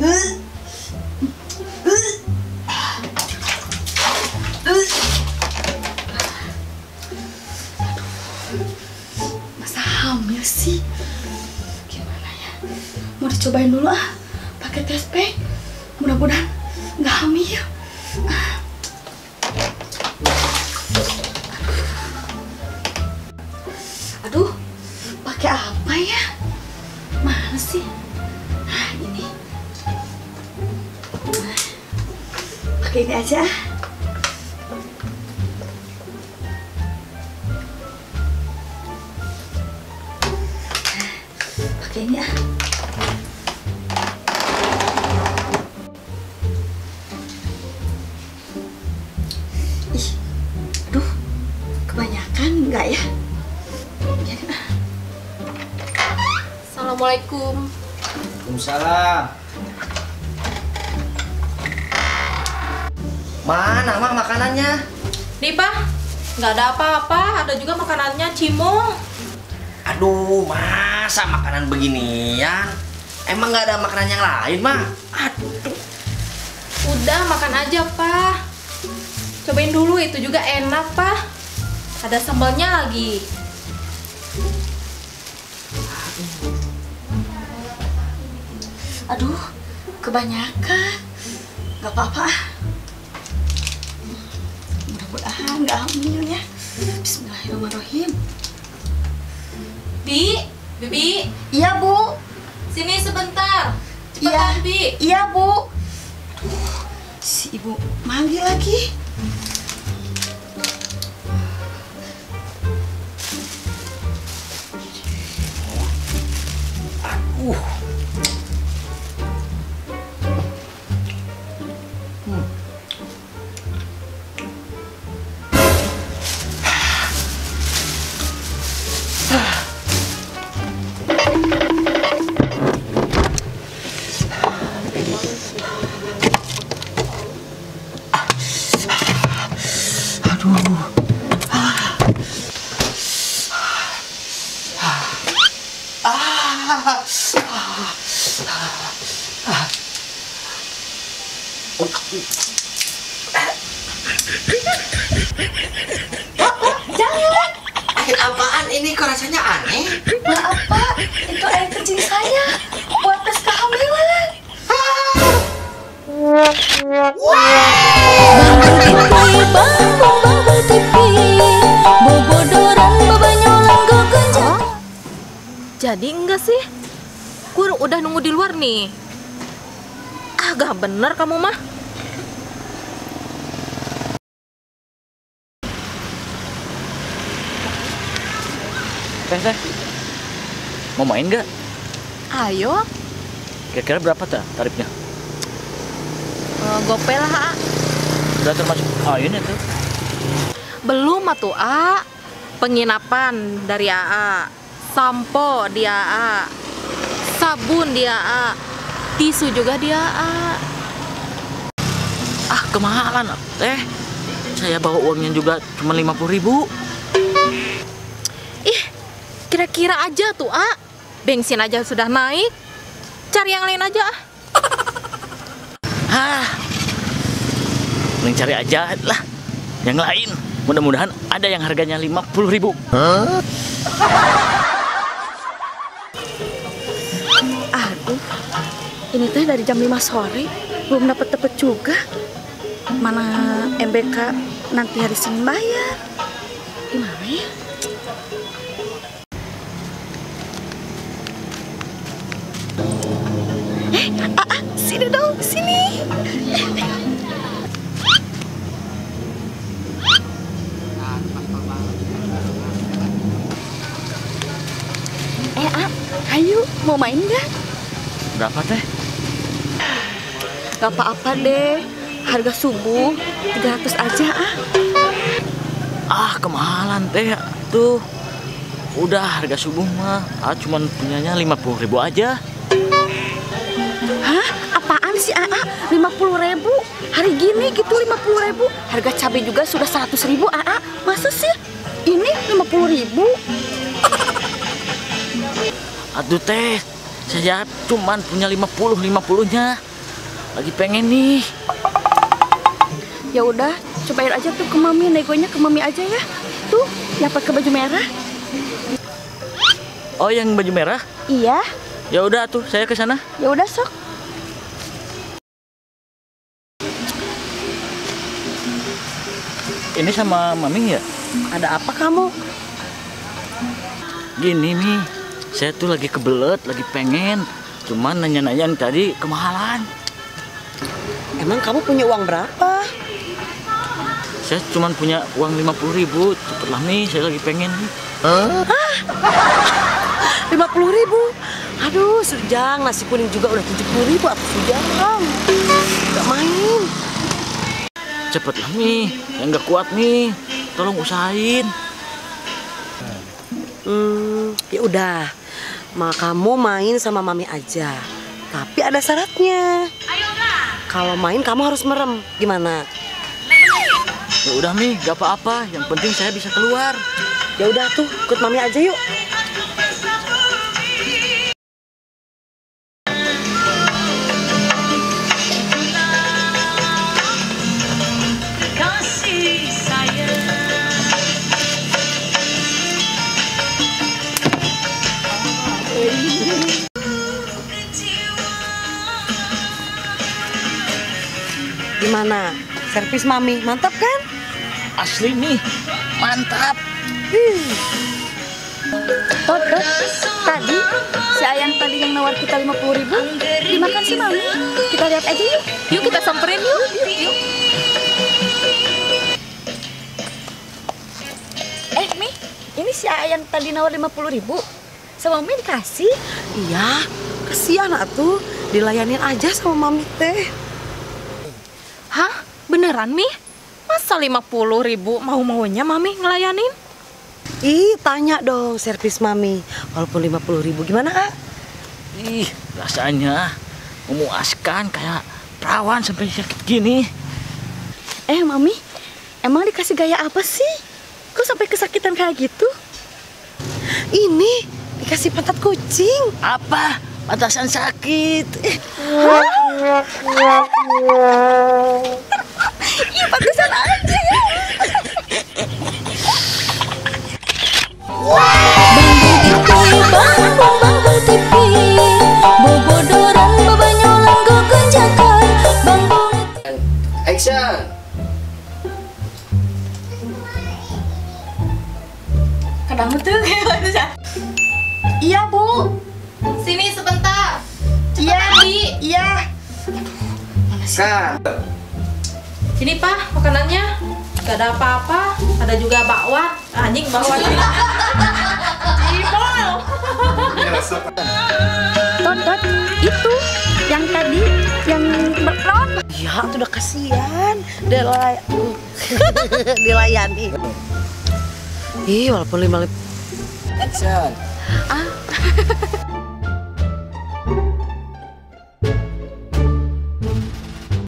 Masa hamil sih? Gimana ya? Mau dicobain dulu ah, pakai test pack. Mudah-mudahan nggak hamil. Aduh, pakai apa ya? Mana sih? Nah, ini. Pakai ini aja. Pakai ini ah. Ih, aduh, kebanyakan enggak ya? Biarin ah. Assalamualaikum. Waalaikumsalam. Mana mak makanannya? Nih Pak, nggak ada apa-apa, ada juga makanannya cimong. Aduh, masa makanan beginian? Emang nggak ada makanan yang lain mak? Aduh. Udah makan aja Pak. Cobain dulu, itu juga enak Pak. Ada sambalnya lagi. Aduh, kebanyakan. Gak apa-apa. Mudah-mudahan gak hamil ya. Bismillahirrahmanirrahim. Bibi. Iya, Bu. Sini sebentar. Iya. Cepetan, Bi. Iya, Bu. Aduh, si ibu manggil lagi. Aduh. Jangan. Air apaan ini kok rasanya aneh? Maaf, Pak. Itu air kencing saya. Buat tes kehamilan. Jadi enggak sih? Gue udah nunggu di luar nih. Agak bener kamu mah. Teh, mau main nggak? Ayo, Kira-kira berapa tarifnya? gope lah. Udah termasuk ini tuh. Belum atuh A. Penginapan dari AA, sampo di AA, sabun di AA, tisu juga di AA. Ah, kemahalan teh. Saya bawa uangnya juga cuma 50.000. Ih, kira-kira aja tuh A. Bensin aja sudah naik. Cari yang lain aja. Mending cari aja lah yang lain. Mudah-mudahan ada yang harganya 50.000. Aduh, ini teh dari jam 5 sore belum dapat juga. Mana MBK nanti hari Senin bayar. Gimana ya? Sini dong, sini. Ayo, mau main nggak? Berapa teh? Gak apa-apa deh, harga subuh 300 aja ah. Ah, kemahalan teh. Tuh, udah harga subuh mah cuman punyanya 50.000 aja. Hah? Apaan sih AA? 50.000? Hari gini gitu 50.000? Harga cabai juga sudah 100.000 AA. Masa sih? Ini 50.000? Aduh teh, saya cuman punya 50-50-nya. lagi pengen nih. Ya udah, cobain aja tuh ke mami, negonya ke mami aja ya. Tuh, yang pakai baju merah. Oh, yang baju merah? Iya. Ya udah tuh, saya ke sana. Ya udah sok. Ini sama Mami ya? Ada apa kamu? Gini nih, saya tuh lagi kebelet, lagi pengen. Cuman nanya-nanya tadi kemahalan. Emang kamu punya uang berapa? Saya cuman punya uang 50.000. Cepetlah nih, saya lagi pengen nih. 50.000? Aduh, Sujang, nasi kuning juga udah 70.000 atau Sujang? Gak main. Cepetlah nih, saya nggak kuat nih. Tolong usahain. Ya udah, kamu main sama mami aja. Tapi ada syaratnya. Kalau main kamu harus merem. Gimana? Ya udah Mi, gak apa-apa. Yang penting saya bisa keluar. Ya udah tuh, ikut mami aja yuk. Gimana? Servis mami, mantap kan? Asli nih, mantap. Tot, tadi si Ayang tadi yang nawar kita 50.000 dimakan si mami. Kita lihat aja yuk. Yuk kita samperin yuk. Mi, ini si Ayang tadi nawar 50.000 sama mami dikasih. Iya, kasihan atuh. Dilayanin aja sama mami teh. Hah? Beneran Mi? Masa 50.000 mau-maunya Mami ngelayanin? Ih, tanya dong servis mami. Walaupun 50.000 gimana, ah? Ih, rasanya memuaskan kayak perawan sampai sakit gini. Mami, emang dikasih gaya apa sih? Kok sampai kesakitan kayak gitu? Ini dikasih pantat kucing. Apa? Pantasan sakit. Iya, pantesan aja ya. Action. Kadang tuh Iya, Bu. Sini sebentar. Iya, Bi. Iya. Kan. Sini Pak, makanannya. Gak ada apa-apa. Ada juga bakwan. Anjing bakwan. Cibol. Tot, itu yang tadi yang berperon. Ya, tuh udah kasihan. Dilayani. Ih, walaupun 5. Action.